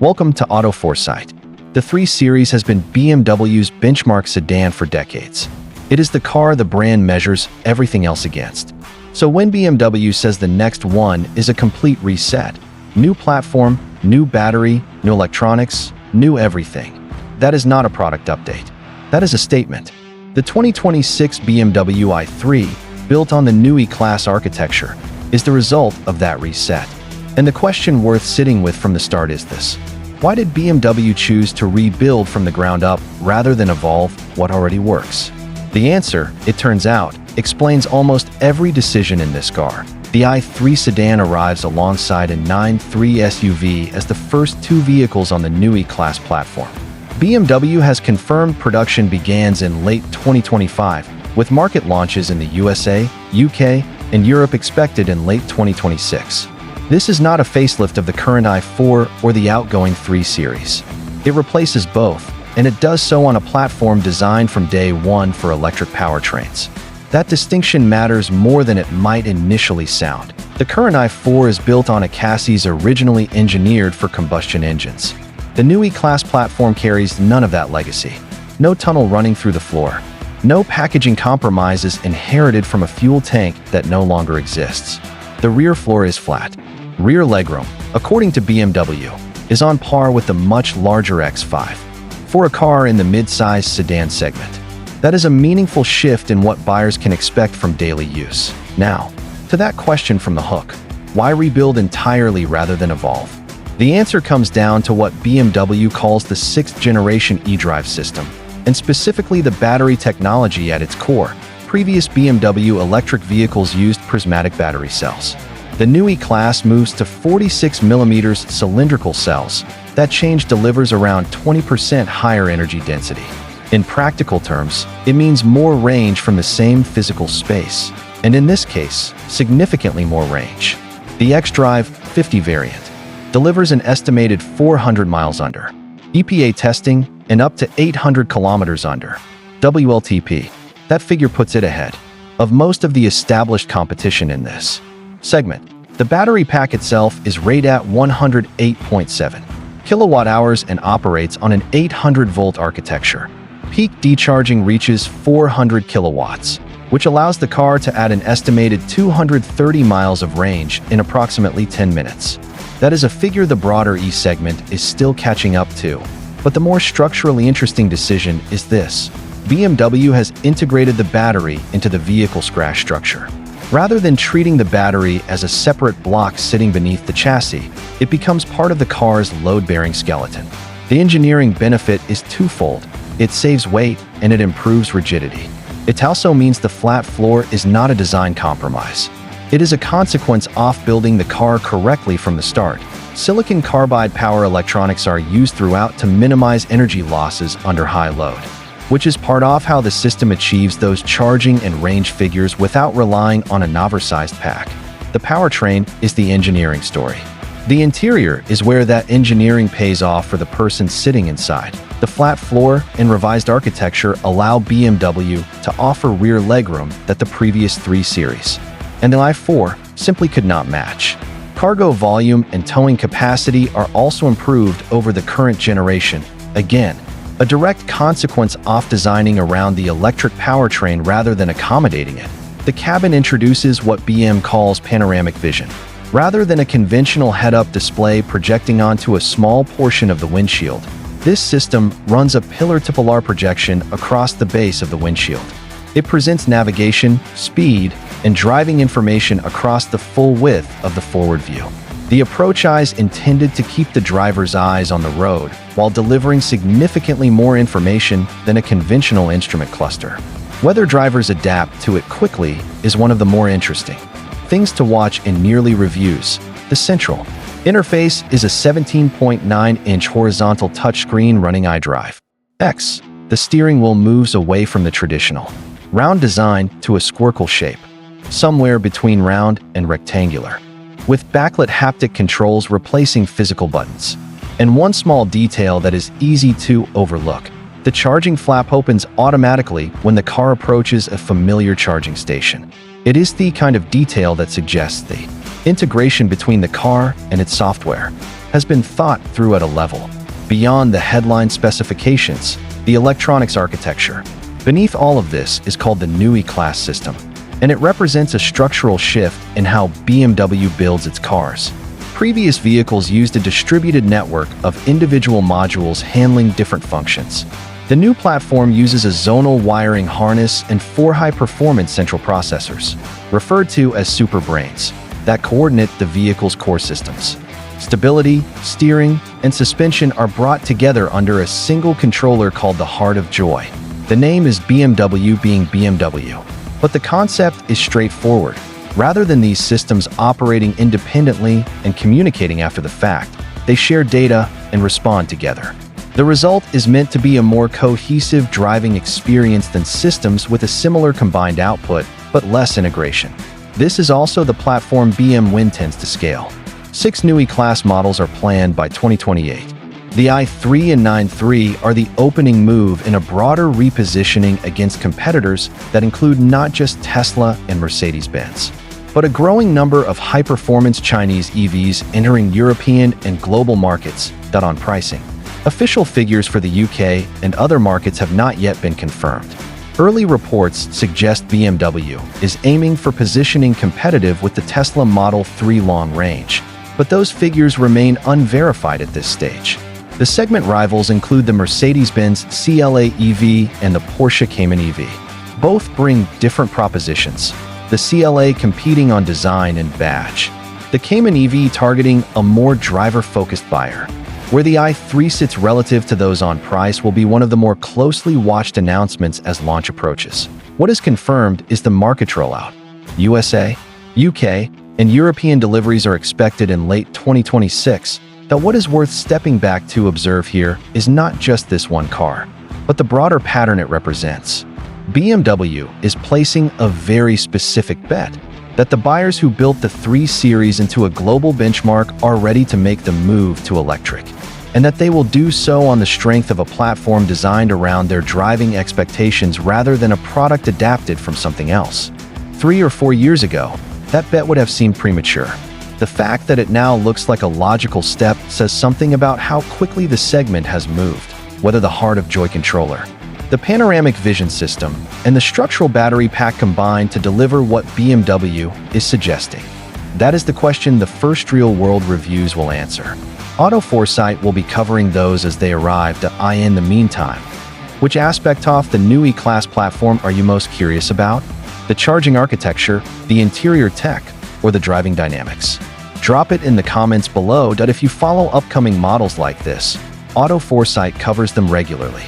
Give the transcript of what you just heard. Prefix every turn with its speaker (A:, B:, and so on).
A: Welcome to Auto Foresight. The 3 Series has been BMW's benchmark sedan for decades. It is the car the brand measures everything else against. So when BMW says the next one is a complete reset, new platform, new battery, new electronics, new everything, that is not a product update. That is a statement. The 2026 BMW i3, built on the Neue Klasse architecture, is the result of that reset. And the question worth sitting with from the start is this: why did BMW choose to rebuild from the ground up rather than evolve what already works? The answer, it turns out, explains almost every decision in this car. The i3 sedan arrives alongside a 9.3 SUV as the first 2 vehicles on the Neue Klasse platform. BMW has confirmed production begins in late 2025, with market launches in the USA, UK, and Europe expected in late 2026. This is not a facelift of the current i4 or the outgoing 3 Series. It replaces both, and it does so on a platform designed from day one for electric powertrains. That distinction matters more than it might initially sound. The current i4 is built on a chassis originally engineered for combustion engines. The Neue Klasse platform carries none of that legacy. No tunnel running through the floor. No packaging compromises inherited from a fuel tank that no longer exists. The rear floor is flat. Rear legroom, according to BMW, is on par with the much larger X5 for a car in the mid-size sedan segment. That is a meaningful shift in what buyers can expect from daily use. Now, to that question from the hook, why rebuild entirely rather than evolve? The answer comes down to what BMW calls the 6th generation eDrive system, and specifically the battery technology at its core. Previous BMW electric vehicles used prismatic battery cells. The Neue Klasse moves to 46mm cylindrical cells. That change delivers around 20% higher energy density. In practical terms, it means more range from the same physical space, and in this case, significantly more range. The eDrive 50 variant delivers an estimated 400 miles under EPA testing and up to 800 kilometers under WLTP. That figure puts it ahead of most of the established competition in this segment. The battery pack itself is rated at 108.7 kilowatt-hours and operates on an 800-volt architecture. Peak decharging reaches 400 kilowatts, which allows the car to add an estimated 230 miles of range in approximately 10 minutes. That is a figure the broader E segment is still catching up to. But the more structurally interesting decision is this: BMW has integrated the battery into the vehicle's crash structure. Rather than treating the battery as a separate block sitting beneath the chassis, it becomes part of the car's load-bearing skeleton. The engineering benefit is twofold. It saves weight and it improves rigidity. It also means the flat floor is not a design compromise. It is a consequence of building the car correctly from the start. Silicon carbide power electronics are used throughout to minimize energy losses under high load, which is part of how the system achieves those charging and range figures without relying on an oversized pack. The powertrain is the engineering story. The interior is where that engineering pays off for the person sitting inside. The flat floor and revised architecture allow BMW to offer rear legroom that the previous 3 Series and the i4 simply could not match. Cargo volume and towing capacity are also improved over the current generation. Again, a direct consequence of designing around the electric powertrain rather than accommodating it. The cabin introduces what BM calls Panoramic Vision. Rather than a conventional head-up display projecting onto a small portion of the windshield, this system runs a pillar-to-pillar projection across the base of the windshield. It presents navigation, speed, and driving information across the full width of the forward view. The approach is intended to keep the driver's eyes on the road while delivering significantly more information than a conventional instrument cluster. Whether drivers adapt to it quickly is one of the more interesting things to watch in nearly reviews. The central interface is a 17.9-inch horizontal touchscreen running iDrive. The steering wheel moves away from the traditional round design to a squircle shape, somewhere between round and rectangular, with backlit haptic controls replacing physical buttons. And one small detail that is easy to overlook: the charging flap opens automatically when the car approaches a familiar charging station. It is the kind of detail that suggests the integration between the car and its software. has been thought through at a level beyond the headline specifications, the electronics architecture. Beneath all of this is called the Neue Klasse system, and it represents a structural shift in how BMW builds its cars. Previous vehicles used a distributed network of individual modules handling different functions. The new platform uses a zonal wiring harness and 4 high-performance central processors, referred to as superbrains, that coordinate the vehicle's core systems. Stability, steering, and suspension are brought together under a single controller called the Heart of Joy. The name is BMW being BMW, but the concept is straightforward. Rather than these systems operating independently and communicating after the fact, they share data and respond together. The result is meant to be a more cohesive driving experience than systems with a similar combined output, but less integration. This is also the platform BMW intends to scale. 6 Neue Klasse models are planned by 2028. The i3 and 9.3 are the opening move in a broader repositioning against competitors that include not just Tesla and Mercedes-Benz, but a growing number of high-performance Chinese EVs entering European and global markets. On pricing, official figures for the UK and other markets have not yet been confirmed. Early reports suggest BMW is aiming for positioning competitive with the Tesla Model 3 long range, but those figures remain unverified at this stage. The segment rivals include the Mercedes-Benz CLA EV and the Porsche Cayman EV. Both bring different propositions, the CLA competing on design and badge, the Cayman EV targeting a more driver-focused buyer. Where the i3 sits relative to those on price will be one of the more closely watched announcements as launch approaches. What is confirmed is the market rollout. USA, UK, and European deliveries are expected in late 2026. Though what is worth stepping back to observe here is not just this one car, but the broader pattern it represents. BMW is placing a very specific bet that the buyers who built the 3 Series into a global benchmark are ready to make the move to electric, and that they will do so on the strength of a platform designed around their driving expectations rather than a product adapted from something else. 3 or 4 years ago, that bet would have seemed premature. The fact that it now looks like a logical step says something about how quickly the segment has moved, whether the Heart of Joy controller, the Panoramic Vision system, and the structural battery pack combine to deliver what BMW is suggesting. That is the question the first real-world reviews will answer. Auto Foresight will be covering those as they arrive. In the meantime, which aspect of the Neue Klasse platform are you most curious about? The charging architecture, the interior tech, or the driving dynamics? Drop it in the comments below. If you follow upcoming models like this, Auto Foresight covers them regularly.